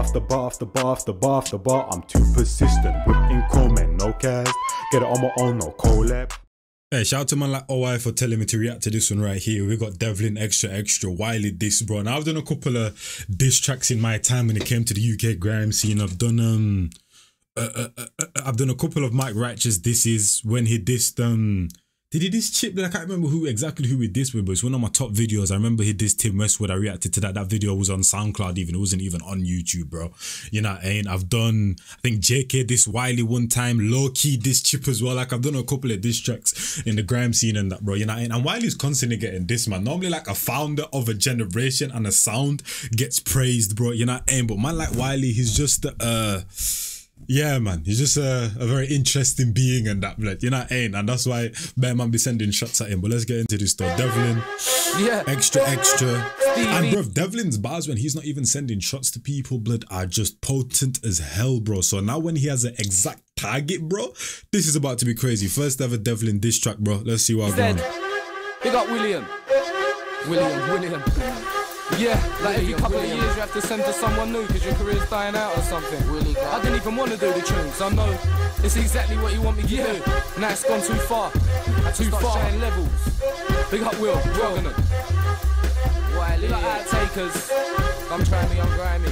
after bar after bar after bar after bar. I'm too persistent, whipping comment, no cast. Get it on my own, no collab. Hey, shout out to man like OI for telling me to react to this one right here. We got Devlin, extra, Wiley, this, bro. Now I've done a couple of diss tracks in my time when it came to the UK grime scene. I've done a couple of Mike Righteous disses when he dissed did he diss Chip? I can't remember exactly who he dissed with, but it's one of my top videos. I remember he dissed Tim Westwood. I reacted to that. That video was on SoundCloud even. It wasn't even on YouTube, bro. You know what I mean? I've done, I think JK dissed Wiley one time, low-key dissed Chip as well. Like I've done a couple of diss tracks in the grime scene and that, bro. You know what I mean? And Wiley's constantly getting dissed, man. Normally like a founder of a generation and a sound gets praised, bro. You know what I mean? But man like Wiley, he's just yeah, man, he's just a very interesting being and that, blood. You know what I mean? And that's why bear man be sending shots at him. But let's get into this stuff. Devlin, extra. And bro, Devlin's bars when he's not even sending shots to people, blood, are just potent as hell, bro. So now when he has an exact target, bro, this is about to be crazy. First ever Devlin diss track, bro. Let's see what I'm going. Big up William. Yeah, like every couple of years you have to send to someone new because your career's dying out or something. I didn't even want to do the tunes. I know it's exactly what you want me to do. Now it's gone too far. Too far. Sharing levels. Big up Will. Wiley. Like outtakers. I'm trying me, I'm grimy.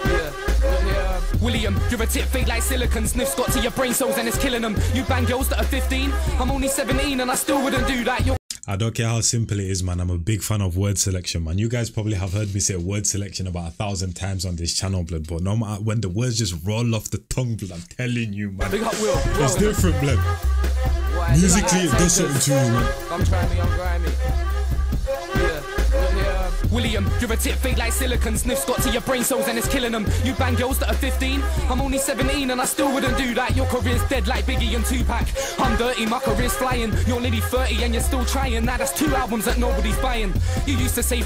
Yeah. William, you're a tit fake like silicon. Sniff's got to your brain cells and it's killing them. You bang girls that are 15. I'm only 17 and I still wouldn't do that. I don't care how simple it is, man. I'm a big fan of word selection, man. You guys probably have heard me say word selection about 1,000 times on this channel, blood. But no matter when the words just roll off the tongue, blood, I'm telling you, man. It's different, blood. Musically, it does something to you, man. I'm trying me, I'm grimy. William, you're a tit fake like silicon. Sniff's got to your brain cells and it's killing them. You bang girls that are 15. I'm only 17 and I still wouldn't do that. Your career's dead like Biggie and Tupac. I'm dirty, my career's flying. You're nearly 30 and you're still trying. Now that's 2 albums that nobody's buying. You used to say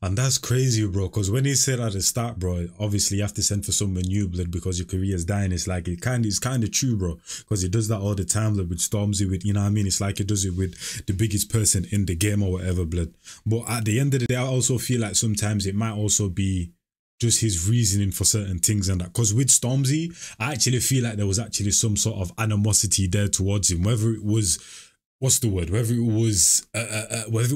and that's crazy, bro, because when he said at the start, bro, obviously you have to send for someone new, blood, because your career is dying. It's like, it's kind of true, bro, because he does that all the time, blood, with Stormzy, with, you know what I mean? It's like he does it with the biggest person in the game or whatever, blood. But at the end of the day, I also feel like sometimes it might also be just his reasoning for certain things and that. Because with Stormzy, I actually feel like there was actually some sort of animosity there towards him, whether it was, what's the word? Whether it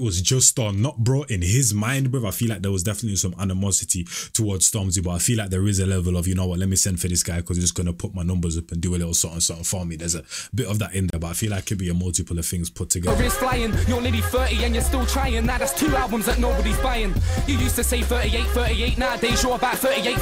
was just or not, bro, in his mind, bro, I feel like there was definitely some animosity towards Stormzy, but I feel like there is a level of, you know what, let me send for this guy because he's just going to put my numbers up and do a little something for me. There's a bit of that in there, but I feel like it could be a multiple of things put together. Career's flying, you're nearly 30 and you're still trying. Now that's 2 albums that nobody's buying. You used to say 38, nowadays you're about 38.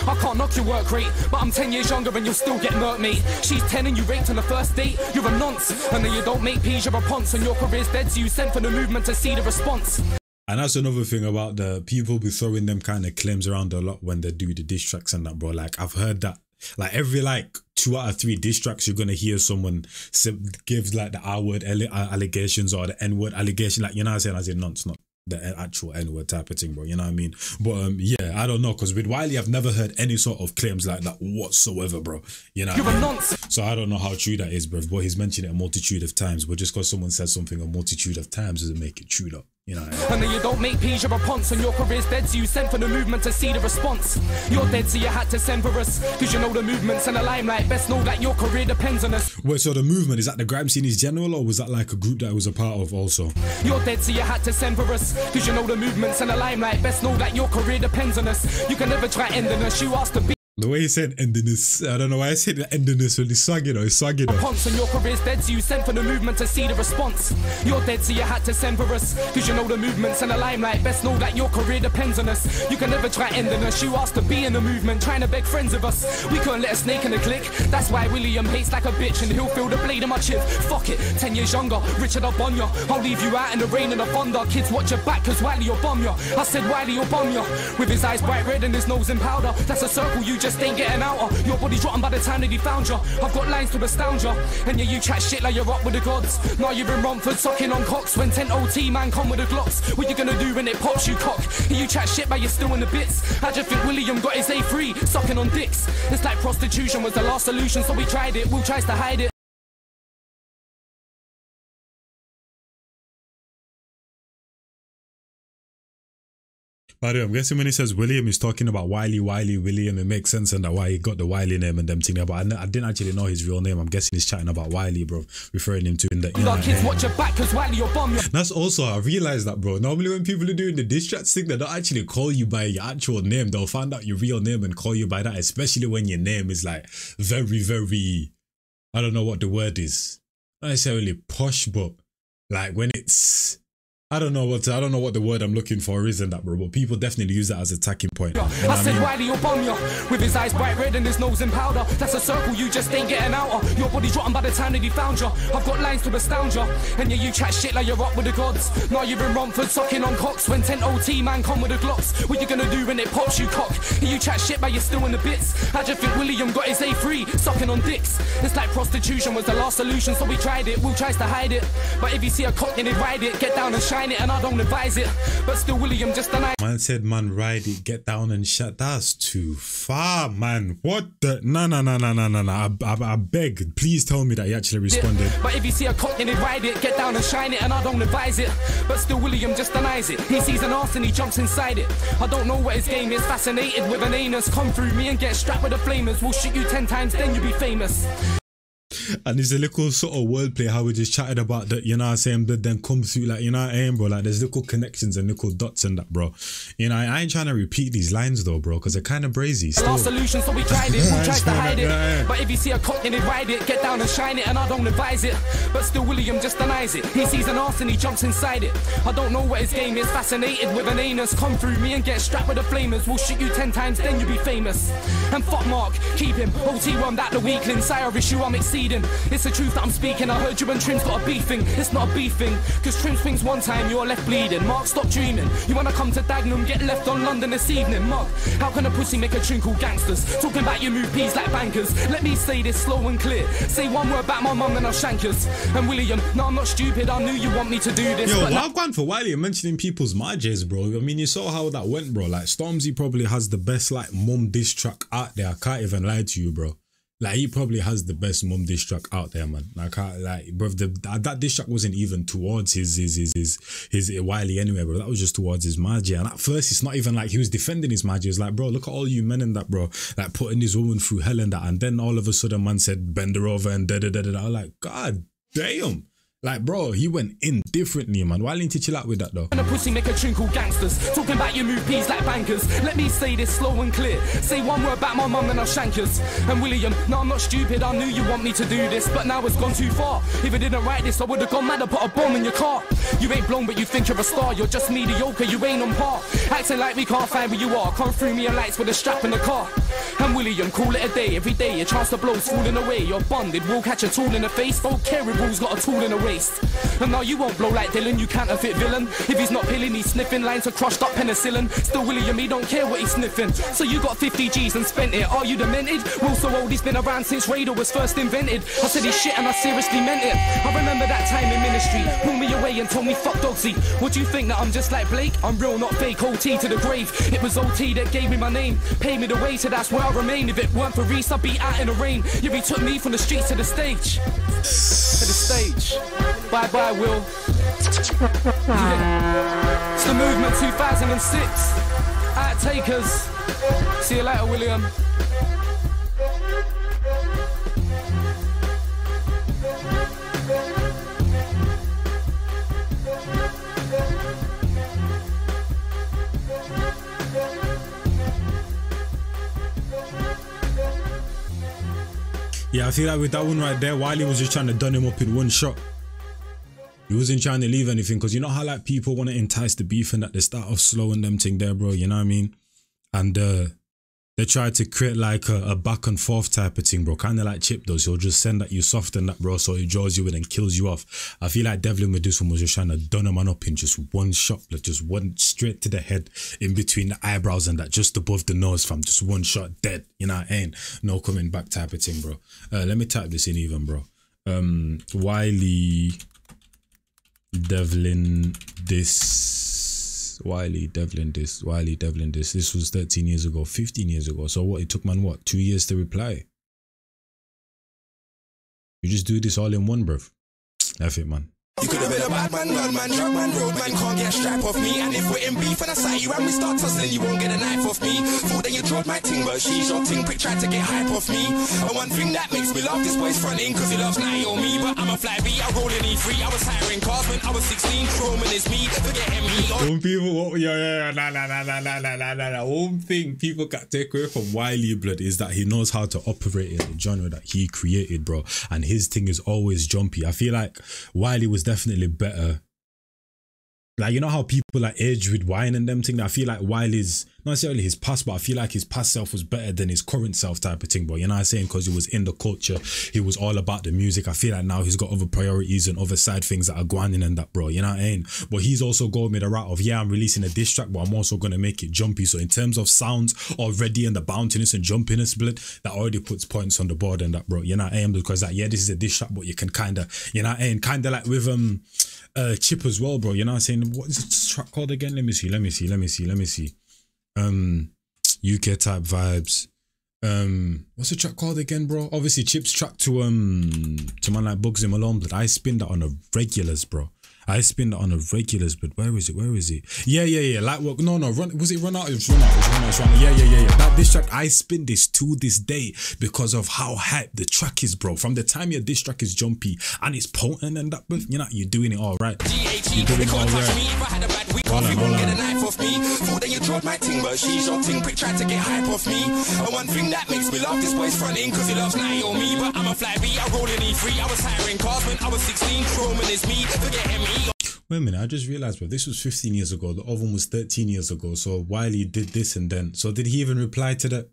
I can't knock your work rate, but I'm 10 years younger and you'll still get murked, mate. She's 10 and you raped on the first date. You're a nonce, and then you don't make you're a ponce and your career's dead, so you sent for the movement to see the response. And that's another thing about the people be throwing them kind of claims around a lot when they do the diss tracks and that, bro. Like I've heard that like every 2 out of 3 diss tracks you're gonna hear someone give like the R-word allegations or the N-word allegation, like, you know what I'm saying, as in nonce, not the actual N-word type of thing, bro, you know what I mean? But yeah, I don't know, because with Wiley I've never heard any sort of claims like that whatsoever, bro, you know what I mean? Nonce. So I don't know how true that is, bro, but he's mentioned it a multitude of times, but just because someone says something a multitude of times doesn't make it true though. You know, and then you don't make peas, you're a ponce, and your career's dead, so you sent for the movement to see the response. You're dead, so you had to send for us, because you know the movements and the limelight. Best know that your career depends on us. Wait, so the movement, is that the grime scene in general, or was that like a group that I was a part of also? You're dead, so you had to send for us, because you know the movements and the limelight. Best know that your career depends on us. You can never try ending us, you asked to be. The way he said endiness, I don't know why I said endiness when he's swagging or he's swagging. Ponce and your career's dead, so you sent for the movement to see the response. You're dead, so you had to send for us, because you know the movements and the limelight. Best know that your career depends on us. You can never try ending us. You asked to be in the movement, trying to beg friends of us. We couldn't let a snake in the click. That's why William hates like a bitch, and he'll feel the blade in my chip. Fuck it, 10 years younger, Richard, I'll bomb ya. I'll leave you out in the rain and the thunder. Kids, watch your back, cause Wiley will bomb ya. I said Wiley will bomb ya. With his eyes bright red and his nose in powder. That's a circle you just ain't getting out of. Your body's rotten by the time that he found you. I've got lines to astound you. And yeah, you chat shit like you're up with the gods. Now you're in Romford sucking on cocks. When 10 OT man come with the Glocks. What you gonna do when it pops you cock? And you chat shit but you're still in the bits. I just think William got his A3 sucking on dicks. It's like prostitution was the last solution, so we tried it. Will tries to hide it. By the way, I'm guessing when he says William, he's talking about Wiley, William. It makes sense and that why he got the Wiley name and them thing there. But I didn't actually know his real name. I'm guessing he's chatting about Wiley, bro, referring him to in the. Kids, watch your back, cause Wiley or bomb. That's also, I realized that, bro. Normally when people are doing the diss tracks thing, they don't actually call you by your actual name. They'll find out your real name and call you by that, especially when your name is like very, very, I don't know what the word is. Not necessarily posh, but like when it's, I don't know what the word I'm looking for is in that, bro, but people definitely use that as a attacking point. I said Wiley or bomb ya, with his eyes bright red and his nose in powder. That's a circle you just ain't getting out of. Your body's rotten by the time that he found ya. I've got lines to astound ya, and yeah, you chat shit like you're up with the gods. Now you're in Romford sucking on cocks when 10 OT man come with the glocks. What you gonna do when it pops you cock? You chat shit but you're still in the bits. I just think William got his A3 sucking on dicks. It's like prostitution was the last solution, so we tried it. Will tries to hide it, but if you see a cock and it ride it, get down and shine it, and I don't advise it, but still William just denied. Man said, man, ride it, get down and shut. That's too far, man. What the? No. I beg, please tell me that he actually responded. But if you see a cock and it ride it, get down and shine it, and I don't advise it, but still William just denies it. He sees an arse and he jumps inside it. I don't know what his game is, fascinated with an anus. Come through me and get strapped with the flamers. We'll shoot you 10 times, then you'll be famous. And there's a little sort of wordplay how we just chatted about that, you know what I'm saying, but then come through, like, you know what I mean, bro, like there's little connections and little dots and that, bro. You know, I ain't trying to repeat these lines though, bro, because they're kind of brazy still. Last solution, so we tried it, we tried to hide it, but if you see a cock and it ride it, get down and shine it, and I don't advise it, but still William just denies it. He sees an arse and he jumps inside it. I don't know what his game is, fascinated with an anus. Come through me and get strapped with the flamers. We'll shoot you 10 times, then you'll be famous. And fuck Mark, keep him, OT1 that the weakling, sire issue I'm exceeding. It's the truth that I'm speaking. I heard you and Trim's got a beefing. It's not a beefing, cause Trim swings one time, you're left bleeding. Mark, stop dreaming. You wanna come to Dagenham, get left on London this evening. Mug, how can a pussy make a tune called gangsters? Talking about your move peas like bankers. Let me say this slow and clear. Say one word about my mum and I'll shank us. And William, no, I'm not stupid. I knew you want me to do this. Yo, well, I've gone for Wiley mentioning people's Njies, bro. I mean, you saw how that went, bro. Like, Stormzy probably has the best, like, mum diss track out there. I can't even lie to you, bro. Like, he probably has the best mum diss track out there, man. Like, bro, that diss track wasn't even towards his Wiley anyway, bro. That was just towards his Njies. And at first, it's not even like he was defending his Njies. It's like, bro, look at all you men in that, bro. Like, putting this woman through hell and that. And then all of a sudden, man said, bend her over and da-da-da-da-da. I was like, God damn. Like, bro, he went in differently, man. Why didn't you chill out with that, though? And a pussy make a tune called gangsters. Talking about your move peas like bankers. Let me say this slow and clear. Say one word about my mum and I'll shank us. And William, no, I'm not stupid. I knew you want me to do this, but now it's gone too far. If I didn't write this, I would have gone mad and put a bomb in your car. You ain't blown, but you think you're a star. You're just mediocre, you ain't on par. Acting like we can't find where you are. Come through me and lights with a strap in the car. And William, call it a day. Every day, a chance to blow's falling away. You're bonded, we'll catch a tool in the face. Old Caribou's got a tool in the waist. And now you won't blow like Dylan, you counterfeit villain. If he's not pilling, he's sniffing lines of crushed up penicillin. Still William, he don't care what he's sniffing. So you got 50 G's and spent it. Are you demented? Well, so old, he's been around since radar was first invented. I said he's shit and I seriously meant it. I remember that time in ministry. Pulled me away and told me fuck Dogsy. What do you think, that I'm just like Blake? I'm real, not fake. OT to the grave. It was OT that gave me my name. Paid me the way, so that's where I remain. If it weren't for Reese, I'd be out in the rain. Yeah, he took me from the streets to the stage. To the stage. Bye bye, Will. Yeah. It's the movement 2006. Outtakers. See you later, William. Yeah, I feel like with that one right there, Wiley was just trying to dun him up in one shot. He wasn't trying to leave anything, because you know how like people want to entice the beef and that they start off slow and them thing there, bro, you know what I mean? And they try to create like a back and forth type of thing, bro, kind of like Chip does. He'll just send at you soft and that, bro, so he draws you in and kills you off. I feel like Devlin with this one was just trying to dun a man up in just one shot, like just one straight to the head, in between the eyebrows and that, just above the nose, fam, just one shot, dead, you know what I mean? No coming back type of thing, bro. Let me type this in even, bro. Wiley Devlin this, Wiley Devlin this, Wiley Devlin this. This was 13 years ago, 15 years ago. So what, it took man what, 2 years to reply? You just do this all in one, bruv. F it, man. You could have been a bad man, gunman, drug man, road man, can't get a stripe off me. And if we're in beef and I sight you and we start tussling, you won't get a knife off me. Thought that you drove my ting, but she's your ting prick, tried to get hype off me. And one thing that makes me laugh, this boy's fronting, cause he loves 90 on me. But I'm a fly B, I roll in E3. I was hiring cars when I was 16, Roman is me, forgetting me. One people, one thing people got to take away from Wiley, blood, is that he knows how to operate in the genre that he created, bro. And his thing is always jumpy. I feel like Wiley was definitely better. Like, you know how people like age with wine and them thing? I feel like Wiley's, not necessarily his past, but I feel like his past self was better than his current self type of thing, bro. You know what I'm saying? Because he was in the culture. He was all about the music. I feel like now he's got other priorities and other side things that are going in and that, bro. You know what I mean? But he's also going with the route of, yeah, I'm releasing a diss track, but I'm also going to make it jumpy. So in terms of sounds already and the bounciness and jumpiness, blood, that already puts points on the board and that, bro. You know what I mean? Because like, yeah, this is a diss track, but you can kind of, you know what I mean? Kind of like with Chip as well, bro. You know what I'm saying? What is this track called again? Let me see. UK type vibes. What's the track called again, bro? Obviously Chip's track to man like Bugs in Malone, but I spin that on a regulars, bro. I spin that on a regulars, but where is it? Yeah. Like what? No. Was it Run Out? It was Run Out. Yeah. That this track, I spin this to this day because of how hype the track is, bro. From the time your diss track is jumpy and it's potent and that, but you know, you're doing it all right. You're doing it all right. Roll on. Off me. Thought that you drove my ting, but she's your ting prick, tried to get hype off me. And one thing that makes me laugh, this boy's fronting, cause he loves 90 on me. But I'm a fly B, I roll in E3. I was hiring cars when I was 16, Roman is me, forgetting me. Wait a minute, I just realized, bro, this was 15 years ago. The other one was 13 years ago. So Wiley did this and then. So did he even reply to that?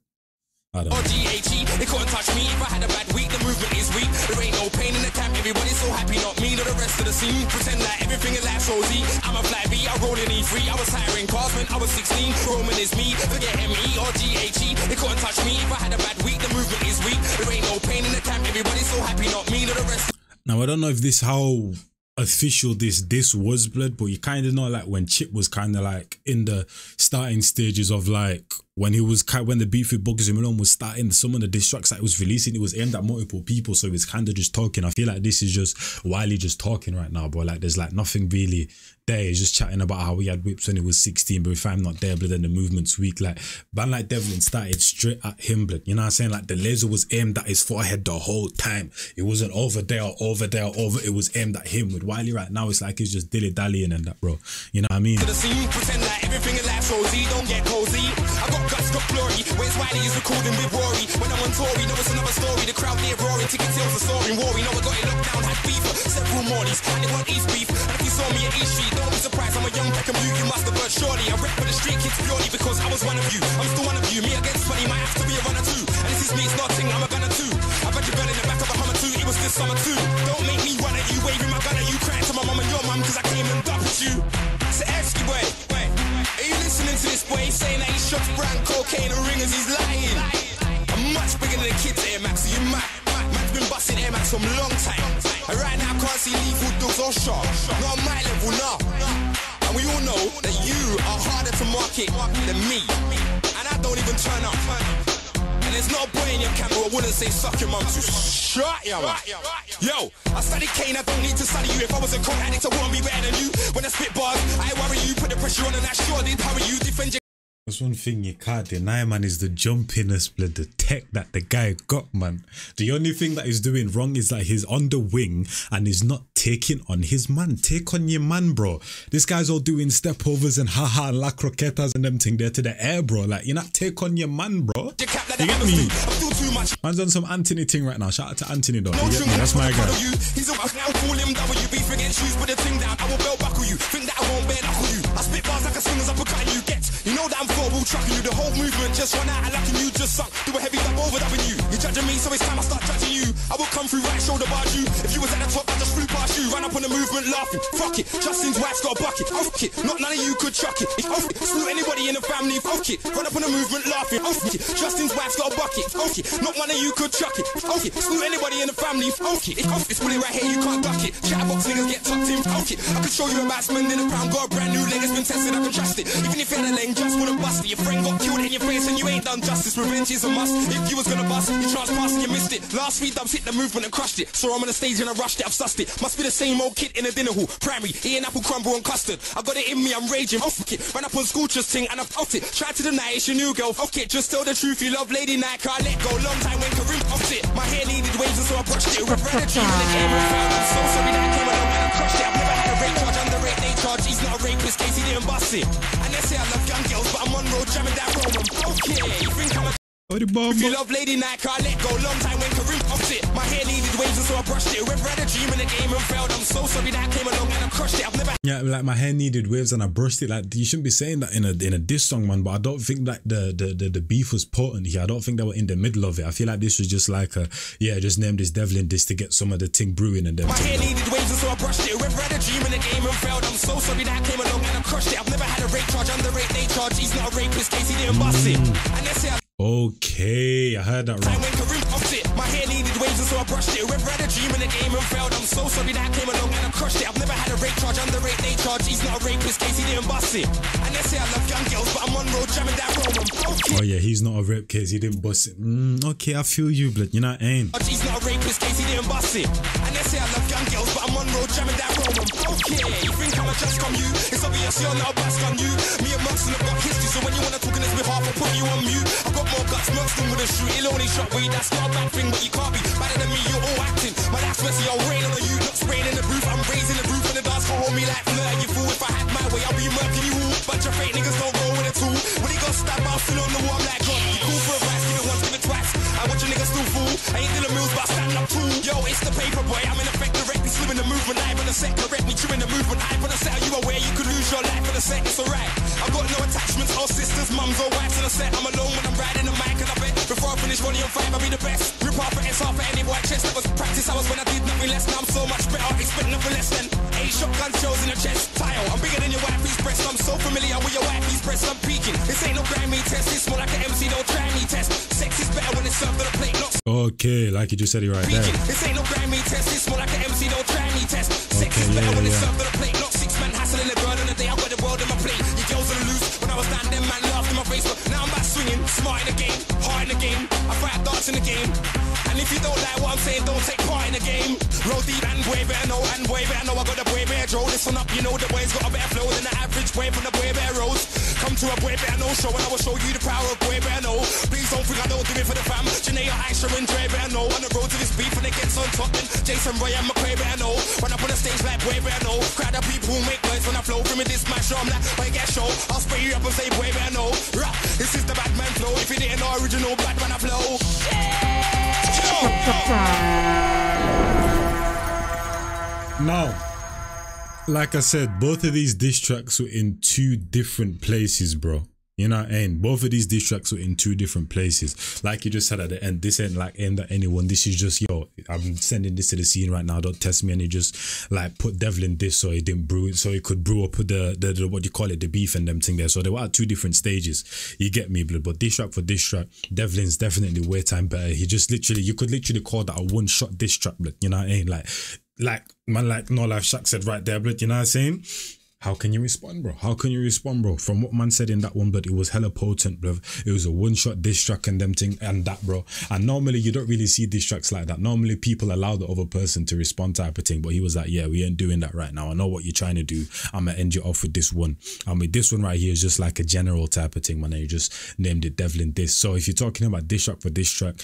I don't know. They couldn't touch me if I had a bad week. The movement is weak. There ain't no pain in the camp. Everybody's so happy, not me, not the rest of the scene. Pretend like everything in life's rosy. I'm a fly B, I roll in E3. I was hiring cars when I was 16. Roman is me, forget M-E or G-H-E. They couldn't touch me if I had a bad week. The movement is weak. There ain't no pain in the camp. Everybody's so happy, not me, not the rest. Now, I don't know if this how official this was, blood, but you kind of know, like when Chip was kind of like in the starting stages of like when the beef with Bugs and Malone was starting, some of the diss tracks that it was releasing, it was aimed at multiple people, so it's kind of just talking. I feel like this is just Wiley just talking right now, bro. Like there's like nothing really there. He's just chatting about how he had whips when he was 16, but if I'm not there, blood, then the movement's weak. Like man like Devlin started straight at him, blood. You know what I'm saying? Like the laser was aimed at his forehead the whole time. It wasn't over there or over there or over. It was aimed at him. With Wiley right now, it's like he's just dilly-dallying and that, bro. You know what I mean? To the scene, pretend like everything in life's rosy. Don't get cozy. I got guts, got glory. Where's Wiley is recording with Rory. When I'm on Tory, know it's another story. The crowd there roaring, ticket sales are soaring. Rory, know I got it locked down, had beef for several mornings. And they want East beef. And if you saw me at East Street, don't be surprised. I'm a young Beckham, you must have heard surely. I rap for the street kids purely because I was one of you. I'm still one of you. Me against 20 might have to be a runner too. And this is me, it's nothing, I'm a gunner too. I've had your girl in the back of a Hummer too. It was this summer too. Don't make me run at you, waving my gun at you, crying to my mum and your mum because I came and dumped you. So ask you, wait. Are you listening to this boy saying that he shots brand cocaine and ringers? He's lying. I'm much bigger than the kids at Air Max, so you mad. Man's been busting Air Max from a long time. And right now I can't see lethal dogs or sharp. Not on my level now. And we all know that you are harder to market than me. And I don't even turn up. And there's not a boy in your camera who wouldn't say suck your mum to shut ya. Yo, I study Kane, I don't need to study you. If I was a coke addict, I wouldn't be better than you. When I spit bars, I worry you. Put the pressure on and I sure did hurry you. Defend your. That's one thing you can't deny, man, is the jumpiness, blood, the tech that the guy got, man. The only thing that he's doing wrong is that he's on the wing and he's not taking on his man. Take on your man, bro. This guy's all doing step overs and haha and la croquetas and them thing there to the air, bro. Like, you not take on your man, bro. You get me? Man's on some Anthony thing right now. Shout out to Anthony, though. You get me? That's my guy. He's a now call him WB, forget shoes, put the thing down. I will belt buckle you. Think that I won't bare knuckle you. I spit bars like a swinger's uppercut and you get. You know that I'm four-wheel trucking you. The whole movement just run out and lucky you just suck. Do a heavy dub over W. You're judging me, so it's time I start judging you. I will come through right shoulder barge you. If you was at the top, I just flew past you. Run up on the movement laughing. Fuck it. Justin's wife's got a bucket. Fuck it. Not none of you could chuck it. Fuck it. Slew anybody in the family. Fuck it. Run up on the movement laughing. Fuck it. Justin's wife's got a bucket. Fuck it. Not one of you could chuck it. Fuck it. Slew anybody in the family. Fuck it. It's bullet right here, you can't duck it. Chatterbox niggas get tucked in. Fuck it. I can show you a batsman in a crown. Got a brand new leg, it's been tested, I can trust it. Even if you had a lane, just wanna busted. Your friend got killed in your face and you ain't done justice. Revenge is a must. If you was gonna bust, you chance passed and you missed it. Last 3 dubs hit the movement and crushed it. So I'm on the stage and I rushed it, I've sussed it. Must be the same old kid in a dinner hall. Primary, eating apple crumble and custard. I got it in me, I'm raging. Oh, fuck it. Ran up on school just ting and I fucked it. Tried to deny it's your new girl. Fuck it. Just tell the truth, you love Lady Nike. I let go. Long time when Karim fucked it. My hair needed waves and so I brushed it. Ran a dream in the game and found. I'm so sorry that I came along and I crushed it. I've never had a rape charge, underrate they charge. He's not a rapist, case he didn't bust it. And they say I love young girls, but I'm on road jamming that Roman. Okay, you think I'm a if you love Lady Nike, I let go. Long time when Karim fucked it. My hair needed waves and so I brushed it. Whoever had a dream in the game and failed, I'm so sorry that I came along and I crushed it. I've never like my hair needed waves and I brushed it. Like you shouldn't be saying that in a diss song, man. But I don't think like the beef was potent here. I don't think they were in the middle of it. I feel like this was just like a just name this Devlin this to get some of the ting brewing and them. My hair needed waves and so I brushed it. Whoever had a dream in the game and failed, I'm so sorry that I came along and I crushed it. I've never had a rape charge, underrate they charge. He's not a rapist, case he didn't bust it. And they say okay, I heard that right. When Karim fucked it, my hair needed waves and so I brushed it. Whoever had a dream in the game and failed, I'm so sorry that I came along and I crushed it. I've never had a rape charge, underrate they charge. He's not a rapist, case he didn't bust it. And they say I love young girls, but I'm on road jamming that Roman. Okay. Oh yeah, he's not a rape case, he didn't bust it. Okay, I feel you, blood. You know what I mean? He's not a rapist, case he didn't bust it. And they say I love young girls, but I'm on road jamming that Roman. Okay, you think I'm a just from you? It's obvious you're not a bust on you. Me and Merckson have got history, so when you wanna talk on his behalf, I'll put you on mute. I've got more guts, Merckson with a shoot. He'll only shot weed, that's not a bad thing, but you can't be better than me, you're all acting. My last messy, I'll rain on you, not spraying in the booth. I'm raising the roof and the dance for hold me like flirt. You fool, if I had my way, I'll be murking you all. Bunch of fake niggas don't roll with a tool. When he got stabbed, I'll still on the wall, I'm like God. You cool for a price, give it once, give it twice. I watch a nigga still fool. I ain't Dylan Mills, but I stand up cool. Yo, it's the paper boy, I'm in effect directly slimming the movement. Live on the set, correct me, chewing the movement. I on the set, are you aware you could lose your life in a set? It's alright. I've got no attachments, or sisters, mums, or wives on the set. I'm alone when I'm riding the mic, and I bet before I finish 1 year 5, I'll be the best. Rip off an S off for any boy chest. That was practice hours when I did nothing less. Now I'm so much better, expect nothing less than 8 shotgun shells in the chest. Tile, I'm bigger than your wifey's breast. I'm so familiar with your wifey's breast. I'm peeking. This ain't no Grime test. It's more like an MC, don't try me test. Sex is better when it's served on a plate, not okay, like you just said it right there. This ain't no Grime test. It's more like an MC, don't try me test. Sex is better when it's served on a plate, not 6 man hassling the girl on the day. I got the world in my plate. You girls on the loose. When I was down there, man laughed in my face, but now I'm back swinging. Smart in the game, hard in the game. I fight darts in the game. And if you don't like what I'm saying, don't take part in the game. Roll deep and boy better know, and boy better know I got the boy better draw. Listen up, you know the boy's got a better flow than the average boy from the boy better rolls. Come to a boy better know show and I will show you the power of boy better know. Please don't think I don't do it for the fam. Janae, Aisha and Dre better know. On the road to this beef and it gets on top. Then Jason, Roy and McQuay better know. When I put a stage like boy better know. Crowd of people make noise when I flow. From me this my show, I'm like, when I get show, I'll spray you up and say boy better know. Rah, this is the bad man flow. If you didn't know original bad man I flow. Now, like I said, both of these diss tracks were in 2 different places, bro. You know what I mean? Both of these diss tracks were in 2 different places. Like you just said at the end, this ain't like aimed at anyone. This is just, yo, I'm sending this to the scene right now. Don't test me. And he just like put Devlin this so he didn't brew it, so he could brew up the what do you call it, the beef and them thing there. So they were at 2 different stages. You get me, blood. But diss track for diss track, Devlin's definitely way time better. He just literally, you could literally call that a one-shot diss track, blood. You know what I mean? Like man, like No Life Shaq said right there, blood. You know what I'm saying? How can you respond, bro? How can you respond, bro? From what man said in that one, but it was hella potent, bro. It was a one-shot diss track and them thing and that, bro. And normally you don't really see diss tracks like that. Normally people allow the other person to respond type of thing. But he was like, yeah, we ain't doing that right now. I know what you're trying to do. I'm gonna end you off with this one. I mean, this one right here is just like a general type of thing, man. And you just named it Devlin diss. So if you're talking about diss track for diss track,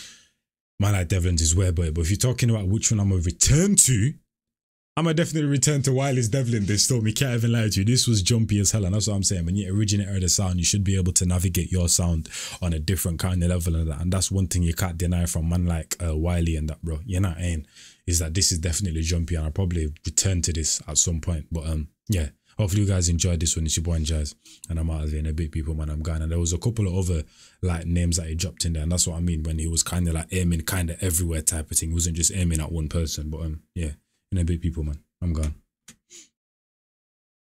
man, like Devlin's is way better. But if you're talking about which one I'm gonna return to, I'm gonna definitely return to Wiley's Devlin. They stole me, can't even lie to you. This was jumpy as hell, and that's what I'm saying. When you originate the sound, you should be able to navigate your sound on a different kind of level and that. And that's one thing you can't deny from man like Wiley and that, bro. You know what I mean? Is that this is definitely jumpy, and I'll probably return to this at some point. But yeah. Hopefully you guys enjoyed this one. It's your boy Njies, and I'm out of here in a bit, people, man. I'm gone. And there was a couple of other like names that he dropped in there, and that's what I mean when he was kind of like aiming kind of everywhere type of thing. He wasn't just aiming at one person, but yeah, in a bit, people, man. I'm gone.